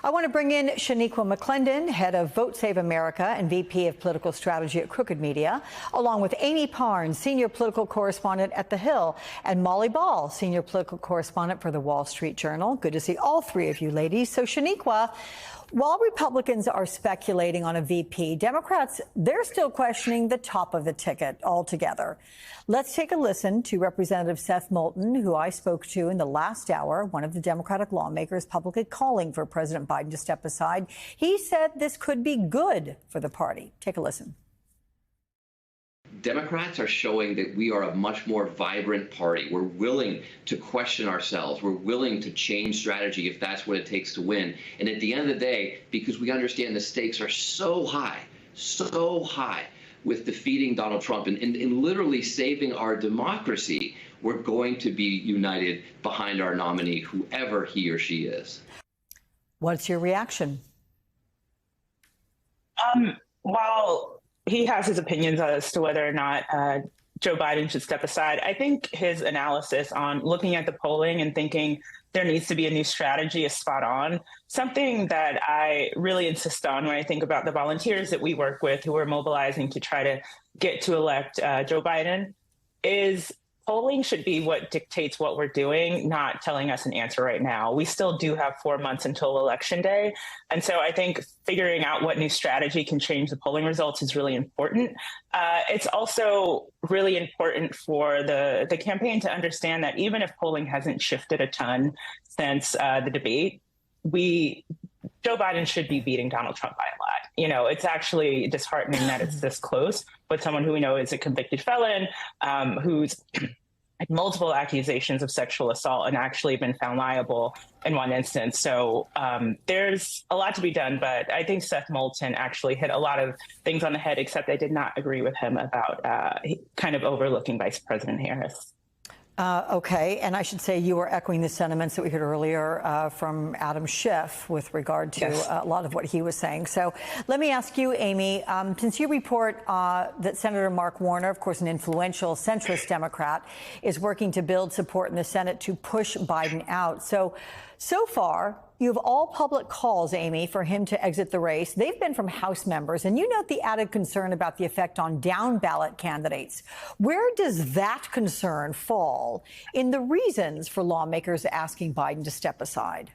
I want to bring in Shaniqua McClendon, head of Vote Save America and VP of Political Strategy at Crooked Media, along with Amy Parnes, senior political correspondent at The Hill, and Molly Ball, senior political correspondent for The Wall Street Journal. Good to see all three of you ladies. So Shaniqua, while Republicans are speculating on a VP, Democrats, they're still questioning the top of the ticket altogether. Let's take a listen to Representative Seth Moulton, who I spoke to in the last hour, one of the Democratic lawmakers publicly calling for President Biden to step aside. He said this could be good for the party. Take a listen. Democrats are showing that we are a much more vibrant party. We're willing to question ourselves. We're willing to change strategy if that's what it takes to win. And at the end of the day, because we understand the stakes are so high with defeating Donald Trump and literally saving our democracy, we're going to be united behind our nominee, whoever he or she is. What's your reaction? While he has his opinions as to whether or not Joe Biden should step aside, I think his analysis on looking at the polling and thinking there needs to be a new strategy is spot on. Something that I really insist on when I think about the volunteers that we work with who are mobilizing to try to get to elect Joe Biden is polling should be what dictates what we're doing, not telling us an answer right now. We still do have 4 months until Election Day. And so I think figuring out what new strategy can change the polling results is really important. It's also really important for the campaign to understand that even if polling hasn't shifted a ton since the debate, Joe Biden should be beating Donald Trump by a lot. You know, it's actually disheartening that it's this close, but someone who we know is a convicted felon, who's had multiple accusations of sexual assault and actually been found liable in one instance. So there's a lot to be done, but I think Seth Moulton actually hit a lot of things on the head, except I did not agree with him about kind of overlooking Vice President Harris. Okay, and I should say you were echoing the sentiments that we heard earlier from Adam Schiff with regard to a lot of what he was saying. So let me ask you, Amy, since you report that Senator Mark Warner, of course an influential centrist Democrat, is working to build support in the Senate to push Biden out. So far, you have all public calls, Amy, for him to exit the race. They've been from House members, and you note the added concern about the effect on down-ballot candidates. Where does that concern fall in the reasons for lawmakers asking Biden to step aside?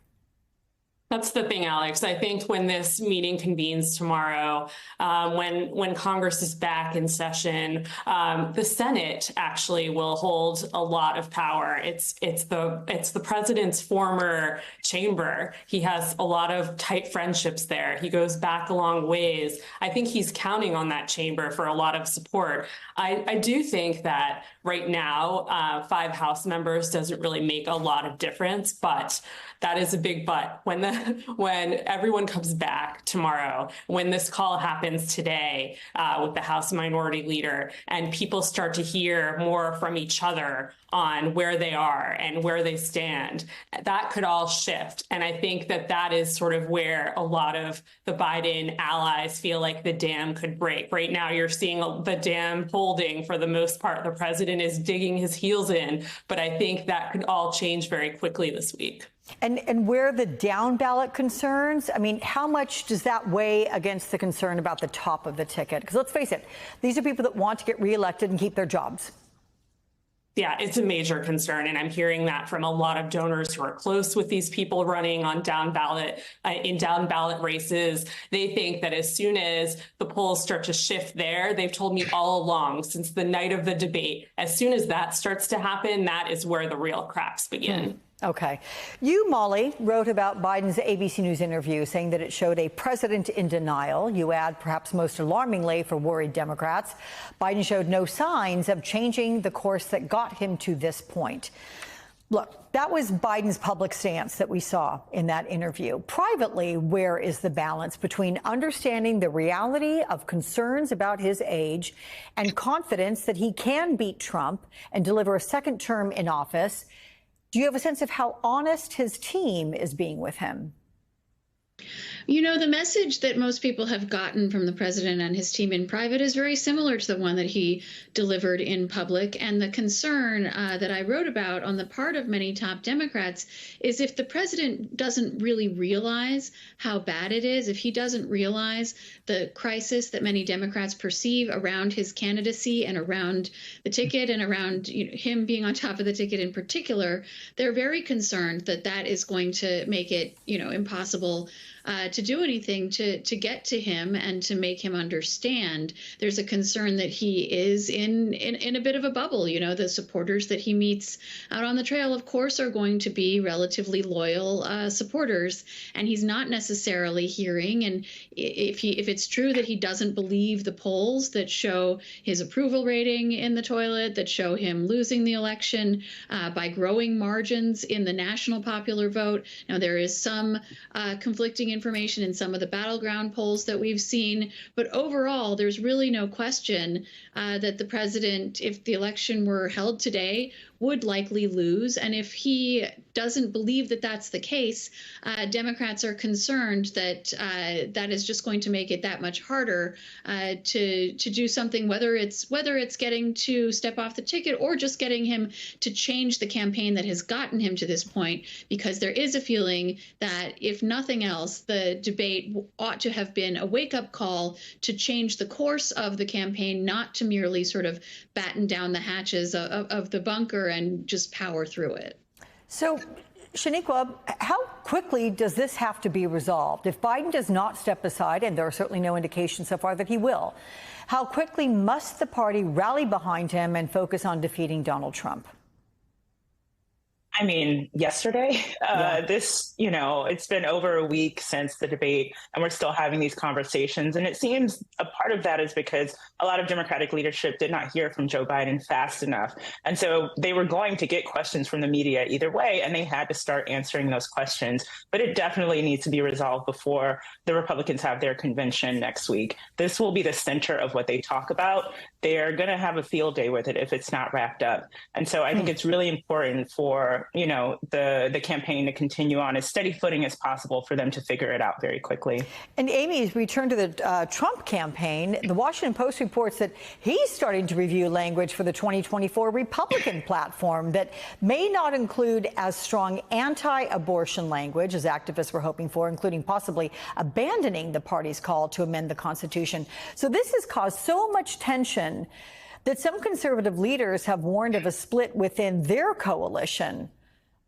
That's the thing, Alex. I think when this meeting convenes tomorrow, when Congress is back in session, the Senate actually will hold a lot of power. It's the president's former chamber. He has a lot of tight friendships there. He goes back a long ways. I think he's counting on that chamber for a lot of support. I do think that right now, 5 House members doesn't really make a lot of difference, but that is a big but. When everyone comes back tomorrow, when this call happens today with the House Minority Leader, and people start to hear more from each other on where they are and where they stand, that could all shift. And I think that is sort of where a lot of the Biden allies feel like the dam could break. Right now, you're seeing the dam holding for the most part. The president is digging his heels in, but I think that could all change very quickly this week. And where the down ballot concerns, I mean, how much does that weigh against the concern about the top of the ticket? Because let's face it, these are people that want to get reelected and keep their jobs. Yeah, it's a major concern, and I'm hearing that from a lot of donors who are close with these people running on down ballot races. They think that as soon as the polls start to shift there, they've told me all along since the night of the debate, as soon as that starts to happen, that is where the real cracks begin. Okay. You, Molly, wrote about Biden's ABC News interview, saying that it showed a president in denial. You add, perhaps most alarmingly for worried Democrats, Biden showed no signs of changing the course that got him to this point. Look, that was Biden's public stance that we saw in that interview. Privately, where is the balance between understanding the reality of concerns about his age and confidence that he can beat Trump and deliver a second term in office? Do you have a sense of how honest his team is being with him? You know, the message that most people have gotten from the president and his team in private is very similar to the one that he delivered in public. And the concern that I wrote about on the part of many top Democrats is if the president doesn't really realize how bad it is, if he doesn't realize the crisis that many Democrats perceive around his candidacy and around the ticket and around him being on top of the ticket in particular, they're very concerned that that is going to make it, impossible to do anything to get to him and to make him understand. There's a concern that he is in a bit of a bubble. The supporters that he meets out on the trail, of course, are going to be relatively loyal supporters, and he's not necessarily hearing. And if it's true that he doesn't believe the polls that show his approval rating in the toilet, that show him losing the election by growing margins in the national popular vote. Now, there is some conflicting information in some of the battleground polls that we've seen. But overall, there's really no question that the president, if the election were held today, would likely lose. And if he doesn't believe that that's the case, Democrats are concerned that that is just going to make it that much harder to do something, whether it's getting to step off the ticket or just getting him to change the campaign that has gotten him to this point, because there is a feeling that if nothing else, the debate ought to have been a wake-up call to change the course of the campaign, not to merely sort of batten down the hatches of the bunker and just power through it. So, Shaniqua, how quickly does this have to be resolved? If Biden does not step aside, and there are certainly no indications so far that he will, how quickly must the party rally behind him and focus on defeating Donald Trump? I mean, yesterday, it's been over a week since the debate, and we're still having these conversations. And it seems a part of that is because a lot of Democratic leadership did not hear from Joe Biden fast enough. And so they were going to get questions from the media either way, and they had to start answering those questions. But it definitely needs to be resolved before the Republicans have their convention next week. This will be the center of what they talk about. They're going to have a field day with it if it's not wrapped up. And so I think it's really important for the campaign to continue on as steady footing as possible for them to figure it out very quickly. And Amy, as we turn to the Trump campaign, the Washington Post reports that he's starting to review language for the 2024 Republican platform that may not include as strong anti-abortion language as activists were hoping for, including possibly abandoning the party's call to amend the Constitution. So this has caused so much tension that some conservative leaders have warned of a split within their coalition.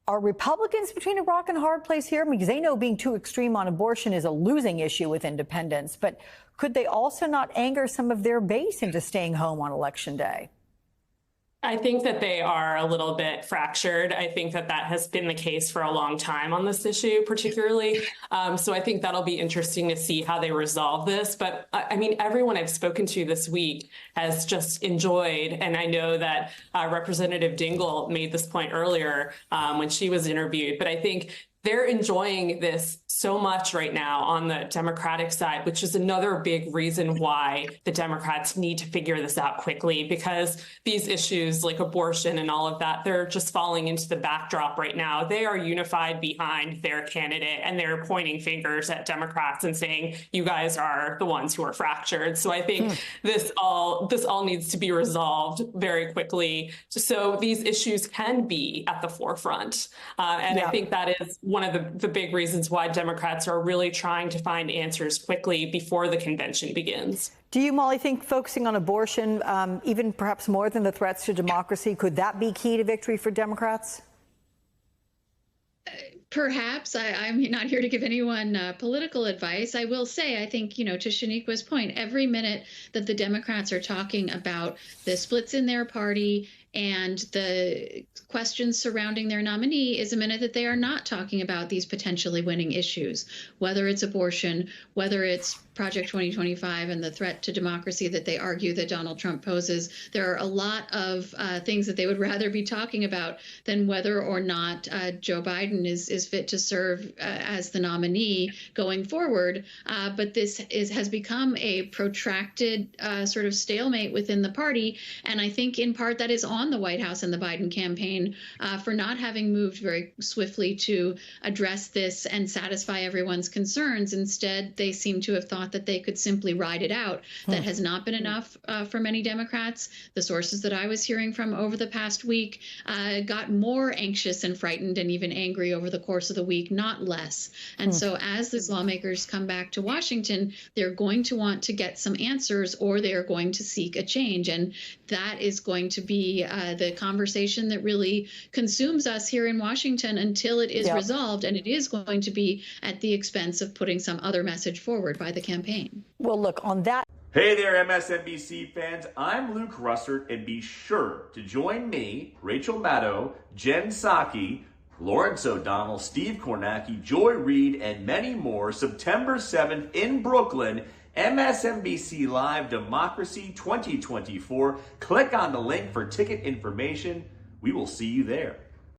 Are Republicans between a rock and a hard place here? Because they know being too extreme on abortion is a losing issue with independents. But could they also not anger some of their base into staying home on Election Day? I think that they are a little bit fractured. I think that has been the case for a long time on this issue, particularly. So I think that'll be interesting to see how they resolve this. But I mean, everyone I've spoken to this week has just enjoyed, and I know that Representative Dingell made this point earlier when she was interviewed, but I think they're enjoying this so much right now on the Democratic side, which is another big reason why the Democrats need to figure this out quickly, because these issues like abortion and all of that, they're just falling into the backdrop right now. They are unified behind their candidate, and they're pointing fingers at Democrats and saying, you guys are the ones who are fractured. So I think this all needs to be resolved very quickly so these issues can be at the forefront. I think that is one of the big reasons why Democrats are really trying to find answers quickly before the convention begins. Do you, Molly, think focusing on abortion, even perhaps more than the threats to democracy, could that be key to victory for Democrats? Perhaps. I'm not here to give anyone political advice. I will say, I think, to Shaniqua's point, every minute that the Democrats are talking about the splits in their party and the questions surrounding their nominee is a minute that they are not talking about these potentially winning issues, whether it's abortion, whether it's Project 2025 and the threat to democracy that they argue that Donald Trump poses. There are a lot of things that they would rather be talking about than whether or not Joe Biden is fit to serve as the nominee going forward. But this has become a protracted sort of stalemate within the party. And I think in part that is on on the White House and the Biden campaign for not having moved very swiftly to address this and satisfy everyone's concerns. Instead, they seem to have thought that they could simply ride it out. That has not been enough for many Democrats. The sources that I was hearing from over the past week got more anxious and frightened and even angry over the course of the week, not less. And so as these lawmakers come back to Washington, they're going to want to get some answers, or they are going to seek a change. And that is going to be the conversation that really consumes us here in Washington until it is resolved. And it is going to be at the expense of putting some other message forward by the campaign. Well, look, on that. Hey there, MSNBC fans. I'm Luke Russert, and be sure to join me, Rachel Maddow, Jen Psaki, Lawrence O'Donnell, Steve Kornacki, Joy Reid, and many more September 7th in Brooklyn, MSNBC Live Democracy 2024. Click on the link for ticket information. We will see you there.